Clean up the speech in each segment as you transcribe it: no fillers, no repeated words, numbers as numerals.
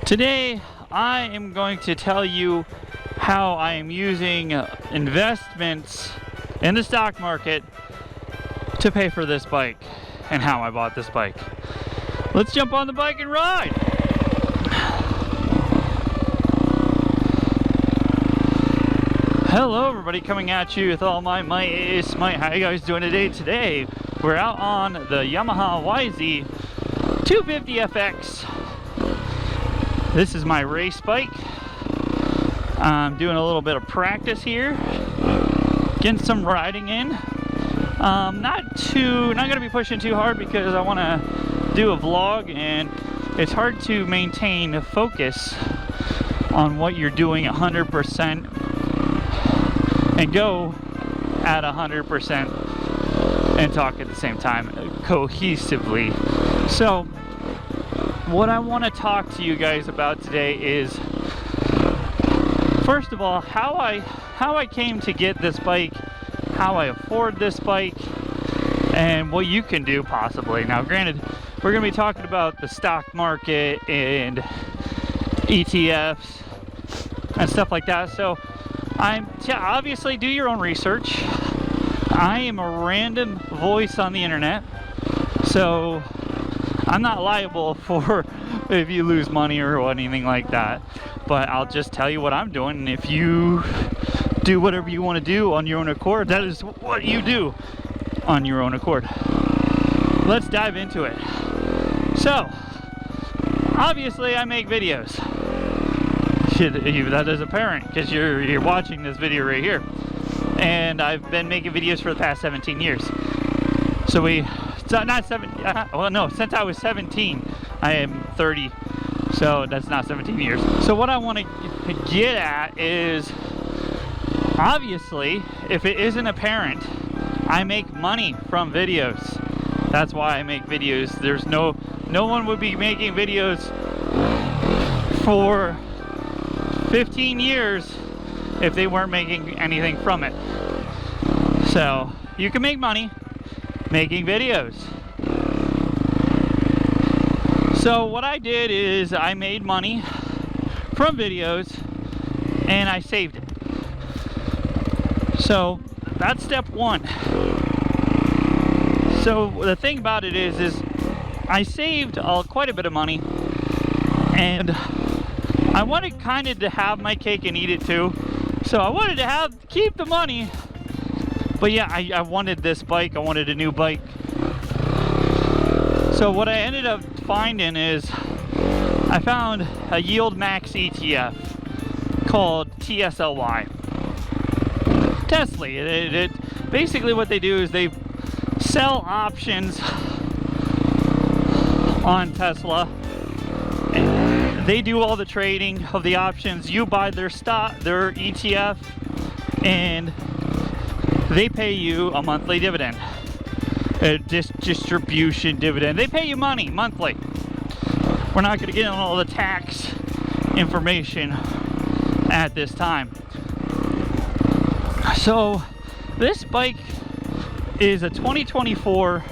Today I am going to tell you how I am using investments in the stock market to pay for this bike and how I bought this bike. Let's jump on the bike and ride! Hello everybody, coming at you with all my Smite. How you guys doing today? Today we're out on the Yamaha yz250fx. This is my race bike. I'm doing a little bit of practice here, getting some riding in. Not gonna be pushing too hard because I want to do a vlog and it's hard to maintain focus on what you're doing 100% and go at 100% and talk at the same time cohesively. So what I want to talk to you guys about today is, first of all, how I came to get this bike, how I afford this bike, and what you can do possibly. Now granted, we're going to be talking about the stock market and ETFs and stuff like that, so obviously do your own research. I am a random voice on the internet, so I'm not liable for if you lose money or anything like that, but I'll just tell you what I'm doing, and if you do whatever you want to do on your own accord, that is what you do on your own accord. Let's dive into it. So, obviously I make videos. That is apparent because you're watching this video right here, and I've been making videos for the past 17 years. So since I was 17. I am 30, so that's not 17 years. So what I want to get at is, obviously, if it isn't apparent, I make money from videos. That's why I make videos. There's no one would be making videos for 15 years if they weren't making anything from it. So you can make money making videos. So what I did is I made money from videos and I saved it. So that's step one. So the thing about it is I saved quite a bit of money, and I wanted kind of to have my cake and eat it too. So I wanted to keep the money, but yeah, I wanted this bike. I wanted a new bike. So what I ended up finding is I found a Yieldmax ETF called TSLY. TSLY. It basically what they do is they sell options on Tesla. They do all the trading of the options. You buy their stock, their ETF, and they pay you a monthly dividend. A distribution dividend. They pay you money monthly. We're not going to get into all the tax information at this time. So this bike is a 2024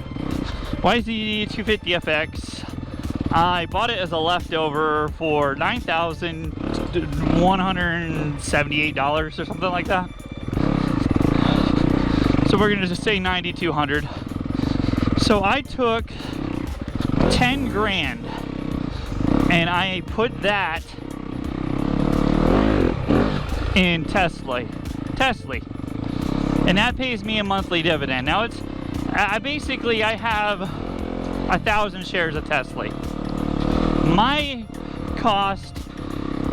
yz250fx. I bought it as a leftover for $9,178 or something like that. So we're going to just say $9,200. So I took 10 grand and I put that in TSLY, and that pays me a monthly dividend. Now it's I have 1,000 shares of TSLY. My cost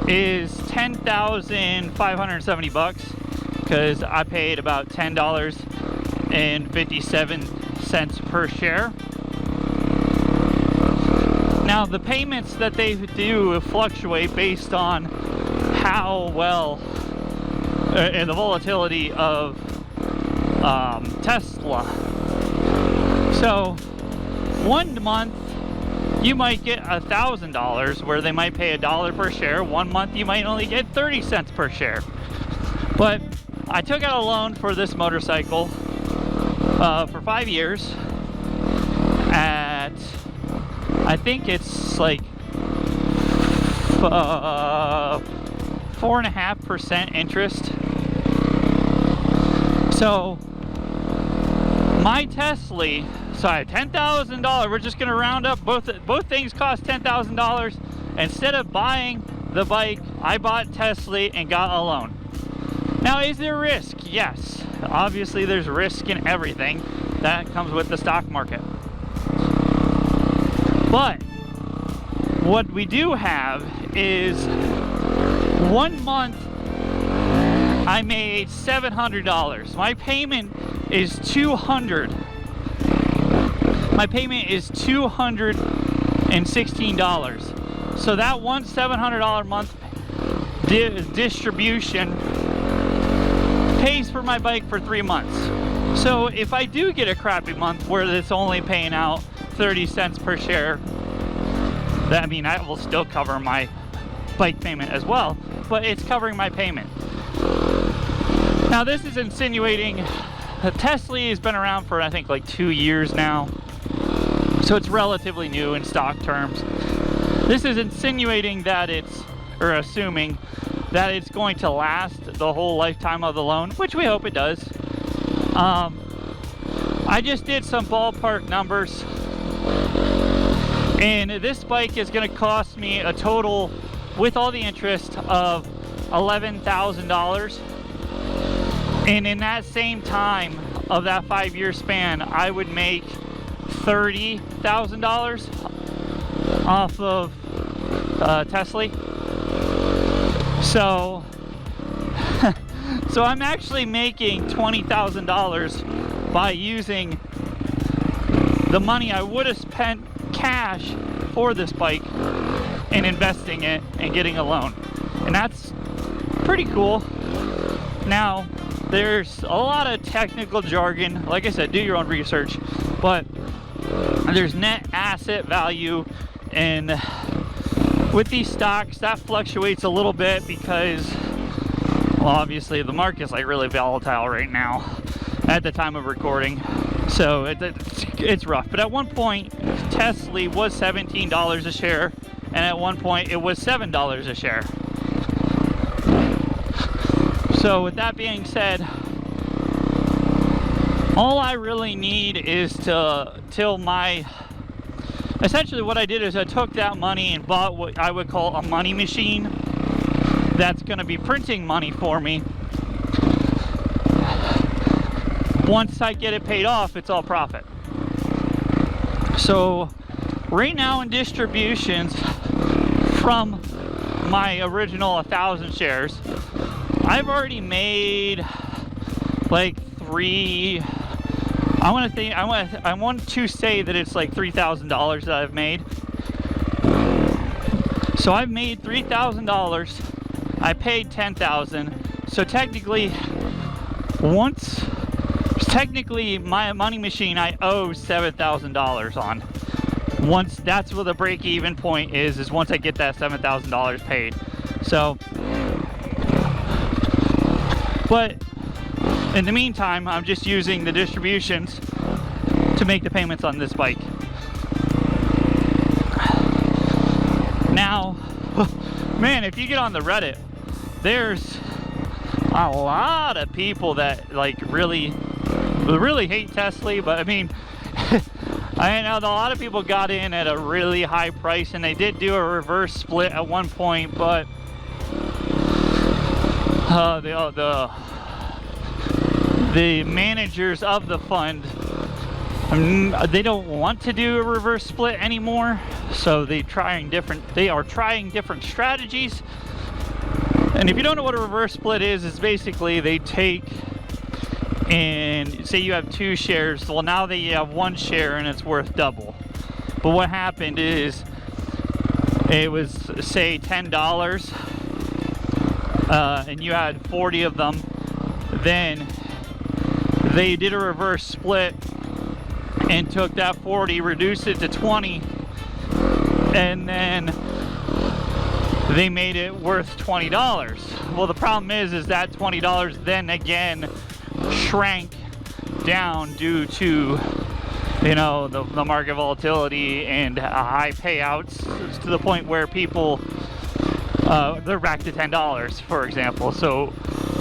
is $10,570 because I paid about $10.57 per share. Now the payments that they do fluctuate based on how well and the volatility of Tesla. So one month you might get $1,000 where they might pay $1 per share. One month you might only get 30 cents per share. But I took out a loan for this motorcycle for 5 years at, I think it's like 4.5% interest. So my TSLY, sorry, $10,000. We're just gonna round up, both things cost $10,000. Instead of buying the bike, I bought TSLY and got a loan. Now, is there risk? Yes, obviously there's risk in everything that comes with the stock market. But what we do have is 1 month I made $700. My payment is $200. My payment is $216. So that one $700 a month distribution pays for my bike for 3 months. So if I do get a crappy month where it's only paying out 30 cents per share, that, I mean, I will still cover my bike payment as well, but it's covering my payment. Now this is insinuating the TSLY has been around for, I think, like 2 years now, so it's relatively new in stock terms. This is insinuating that it's, or assuming that it's going to last the whole lifetime of the loan, which we hope it does. I just did some ballpark numbers, and this bike is going to cost me a total, with all the interest, of $11,000. And in that same time of that 5-year span, I would make $30,000 off of TSLY. So so I'm actually making $20,000 by using the money I would have spent cash for this bike and investing it and getting a loan. And that's pretty cool. Now, there's a lot of technical jargon. Like I said, do your own research, but there's net asset value, and with these stocks that fluctuates a little bit because, well, obviously the market's like really volatile right now at the time of recording, so it's rough. But at one point TSLY was $17 a share, and at one point it was $7 a share. So with that being said, all I really need is till my, essentially what I did is I took that money and bought what I would call a money machine that's going to be printing money for me. Once I get it paid off, it's all profit. So right now in distributions from my original 1,000 shares, I've already made like I want to say that it's like $3,000 that I've made. So I've made $3,000. I paid $10,000. So technically my money machine I owe $7,000 on. Once, that's where the break-even point is once I get that $7,000 paid. So, but in the meantime, I'm just using the distributions to make the payments on this bike. Now, man, if you get on the Reddit, there's a lot of people that like really hate TSLY, but I mean, I know a lot of people got in at a really high price, and they did do a reverse split at one point, but the managers of the fund, they don't want to do a reverse split anymore, so they are trying different strategies. And if you don't know what a reverse split is, it's basically they take, and say you have 2 shares, well now that you have 1 share and it's worth double. But what happened is, it was, say, $10, and you had 40 of them, then they did a reverse split and took that 40, reduced it to 20, and then they made it worth $20. Well, the problem is that $20 then again shrank down due to, you know, the market volatility and high payouts, to the point where people they're back to $10, for example. So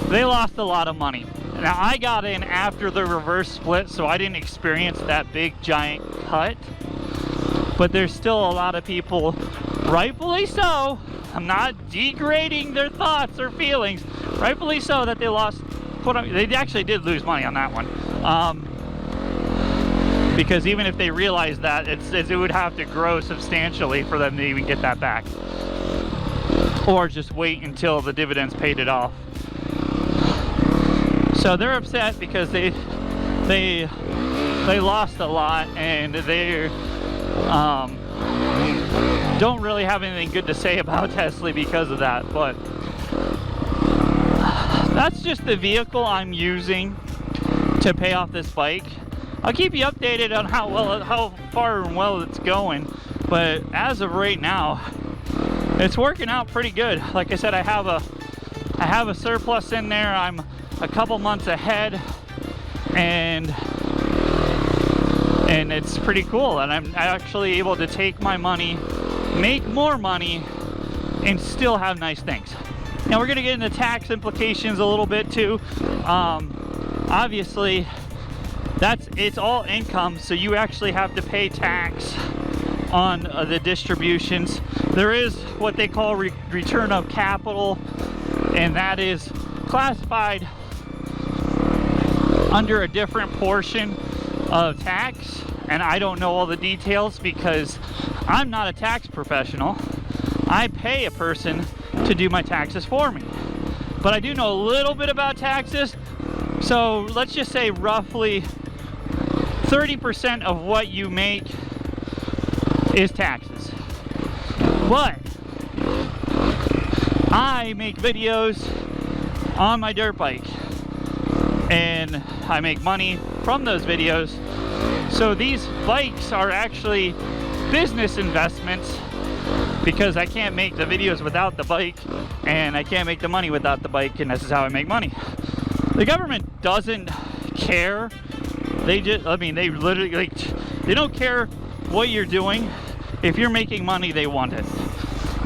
they lost a lot of money. Now I got in after the reverse split, so I didn't experience that big giant cut, but there's still a lot of people, rightfully so, I'm not degrading their thoughts or feelings, rightfully so, that they lost, they actually did lose money on that one, because even if they realized that, it would have to grow substantially for them to even get that back, or just wait until the dividends paid it off. So they're upset because they lost a lot, and they don't really have anything good to say about TSLY because of that. But that's just the vehicle I'm using to pay off this bike. I'll keep you updated on how far and well it's going, but as of right now, it's working out pretty good. Like I said, I have a surplus in there. I'm a couple months ahead, and it's pretty cool, and I'm actually able to take my money, make more money, and still have nice things. Now we're gonna get into tax implications a little bit too. Obviously it's all income, so you actually have to pay tax on the distributions. There is what they call return of capital, and that is classified under a different portion of tax, and I don't know all the details because I'm not a tax professional. I pay a person to do my taxes for me, but I do know a little bit about taxes. So let's just say roughly 30% of what you make is taxes. But I make videos on my dirt bike, and I make money from those videos. So these bikes are actually business investments, because I can't make the videos without the bike, and I can't make the money without the bike, and this is how I make money. The government doesn't care. They just, I mean, they literally, like, they don't care what you're doing. If you're making money, they want it.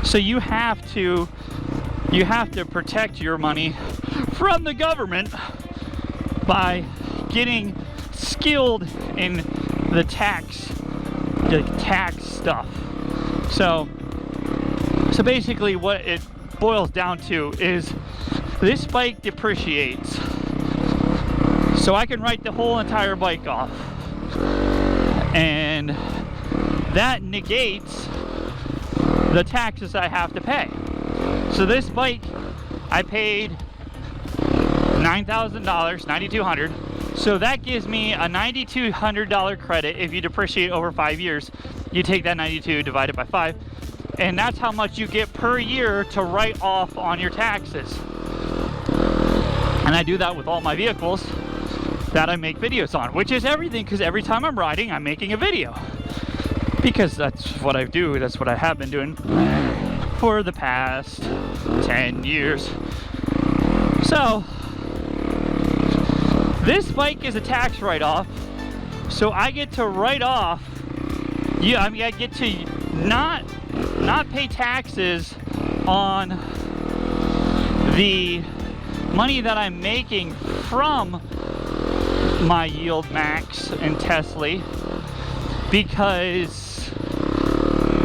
So you have to protect your money from the government by getting skilled in the tax stuff. So basically what it boils down to is this bike depreciates. So I can write the whole entire bike off, and that negates the taxes I have to pay. So this bike, I paid $9,000, $9,200. So that gives me a $9,200 credit. If you depreciate over 5 years, you take that 92, divide it by 5, and that's how much you get per year to write off on your taxes. And I do that with all my vehicles that I make videos on, which is everything, because every time I'm riding, I'm making a video. Because that's what I do, that's what I have been doing for the past 10 years. So, this bike is a tax write-off, so I get to write off, I get to not pay taxes on the money that I'm making from my Yieldmax and TSLY, because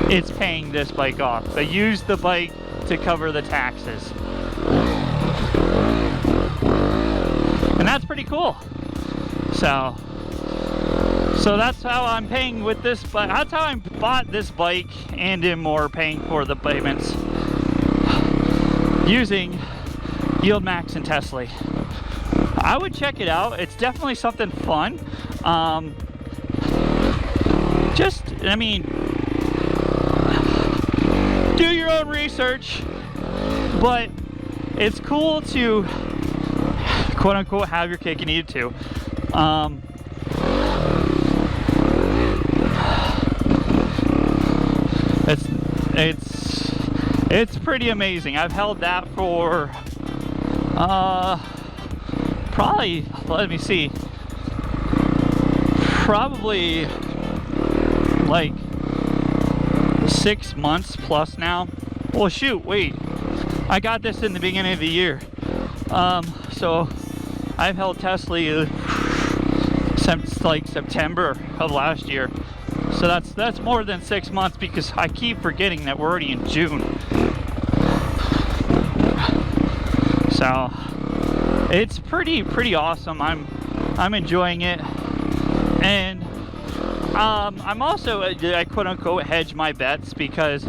it's paying this bike off. I use the bike to cover the taxes, and that's pretty cool. So that's how I'm paying with this bike. That's how I bought this bike, and in more paying for the payments using Yieldmax and TSLY. I would check it out. It's definitely something fun. I mean, do your own research, but it's cool to quote unquote have your cake and eat it too. It's pretty amazing. I've held that for probably, let me see, probably like 6 months plus now. Well, shoot, wait, I got this in the beginning of the year. So I've held TSLY since like September of last year. So that's more than 6 months, because I keep forgetting that we're already in June. So it's pretty awesome. I'm enjoying it, and I'm also I quote unquote hedge my bets, because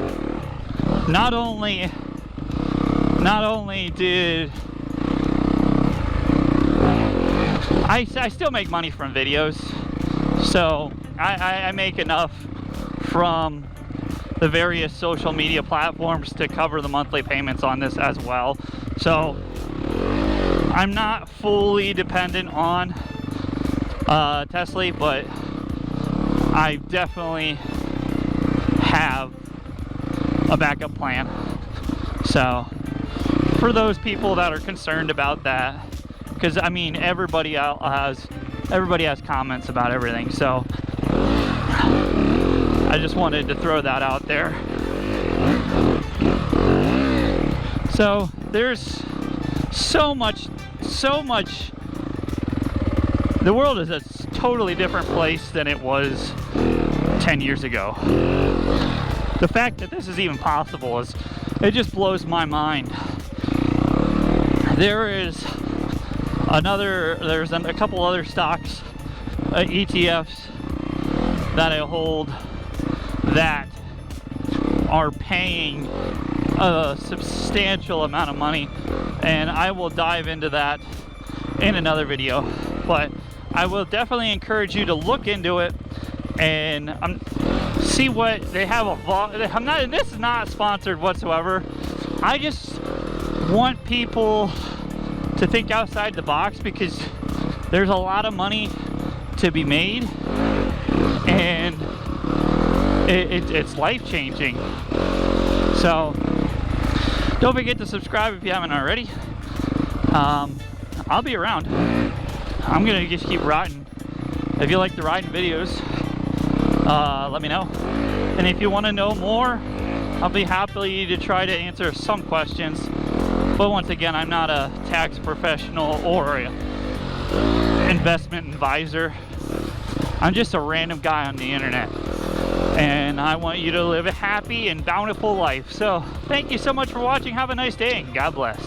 not only did I still make money from videos, so I make enough from the various social media platforms to cover the monthly payments on this as well. So I'm not fully dependent on TSLY, but I definitely have a backup plan. So for those people that are concerned about that, because I mean everybody has comments about everything, so I just wanted to throw that out there. So there's so much. The world is a totally different place than it was 10 years ago. The fact that this is even possible it just blows my mind. There's a couple other stocks, ETFs that I hold that are paying a substantial amount of money, and I will dive into that in another video. But I will definitely encourage you to look into it and see what they have. This is not sponsored whatsoever. I just want people to think outside the box, because there's a lot of money to be made, and it's life-changing. So don't forget to subscribe if you haven't already. I'll be around. I'm gonna just keep riding. If you like the riding videos, let me know. And if you want to know more, I'll be happy to try to answer some questions. But once again, I'm not a tax professional or an investment advisor. I'm just a random guy on the internet, and I want you to live a happy and bountiful life. So thank you so much for watching. Have a nice day, and God bless.